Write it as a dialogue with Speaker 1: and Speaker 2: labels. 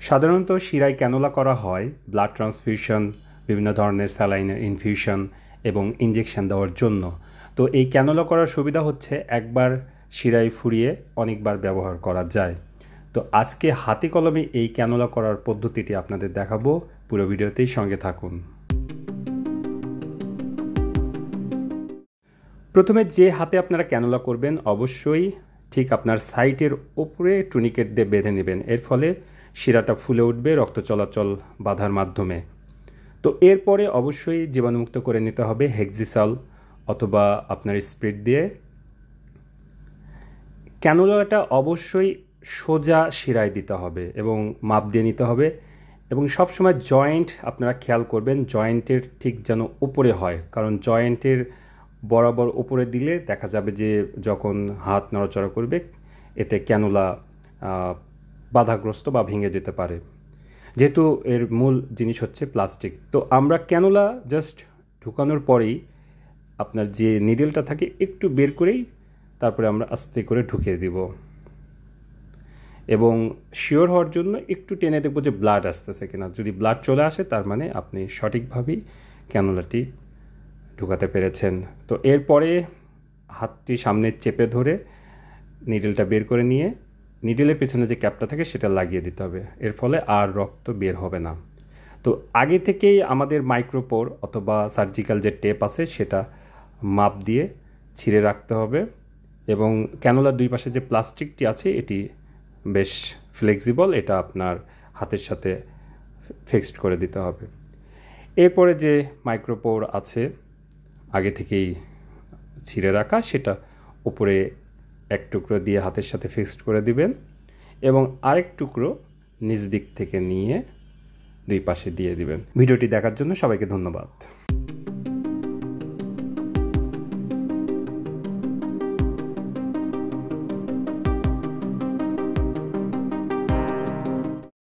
Speaker 1: সাধারণত শিরায় ক্যানুলা করা হয় ব্লাড ট্রান্সফিউশন, বিভিন্ন ধরনের স্যালাইনের ইনফিউশন এবং ইনজেকশন দেওয়ার জন্য। তো এই ক্যানুলা করার সুবিধা হচ্ছে একবার শিরায় ফুরিয়ে অনেকবার ব্যবহার করা যায়। তো আজকে হাতে কলমে এই ক্যানুলা করার পদ্ধতিটি আপনাদের দেখাবো, পুরো ভিডিওতেই সঙ্গে থাকুন। প্রথমে যে হাতে আপনারা ক্যানুলা করবেন অবশ্যই ঠিক আপনার সাইটের উপরে টুনিকেট দিয়ে বেঁধে নেবেন, এর ফলে শিরাটা ফুলে উঠবে রক্ত চলাচল বাধার মাধ্যমে। তো এরপরে অবশ্যই জীবাণুমুক্ত করে নিতে হবে হেক্সিসল অথবা আপনার স্পিরিট দিয়ে। ক্যানুলাটা অবশ্যই সোজা শিরায় দিতে হবে এবং মাপ দিয়ে নিতে হবে, এবং সবসময় জয়েন্ট আপনারা খেয়াল করবেন জয়েন্টের ঠিক যেন উপরে হয়, কারণ জয়েন্টের বরাবর উপরে দিলে দেখা যাবে যে যখন হাত নড়াচড়া করবে এতে ক্যানুলা বাধাগ্রস্ত বা ভেঙে যেতে পারে, যেহেতু এর মূল জিনিস হচ্ছে প্লাস্টিক। তো আমরা ক্যানুলা জাস্ট ঢুকানোর পরেই আপনার যে নিডেলটা থাকে একটু বের করেই তারপরে আমরা আস্তে করে ঢুকিয়ে দিব, এবং শিওর হওয়ার জন্য একটু টেনে দেখব যে ব্লাড আসতেছে কিনা। যদি ব্লাড চলে আসে তার মানে আপনি সঠিকভাবেই ক্যানুলাটি ঢুকাতে পেরেছেন। তো এরপরে হাতটি সামনে চেপে ধরে নিডেলটা বের করে নিয়ে নিডেলের পেছনে যে ক্যাপটা থাকে সেটা লাগিয়ে দিতে হবে, এর ফলে আর রক্ত বের হবে না। তো আগে থেকেই আমাদের মাইক্রোপোর অথবা সার্জিক্যাল যে টেপ আছে সেটা মাপ দিয়ে ছিঁড়ে রাখতে হবে, এবং ক্যানুলার দুই পাশে যে প্লাস্টিকটি আছে এটি বেশ ফ্লেক্সিবল, এটা আপনার হাতের সাথে ফিক্সড করে দিতে হবে। এরপরে যে মাইক্রোপোর আছে আগে থেকেই ছিঁড়ে রাখা, সেটা উপরে এক টুকরো দিয়ে হাতের সাথে ফিক্সড করে দিবেন, এবং আরেক টুকরো নিচ দিক থেকে নিয়ে দুই পাশে দিয়ে দিবেন। ভিডিওটি দেখার জন্য সবাইকে ধন্যবাদ।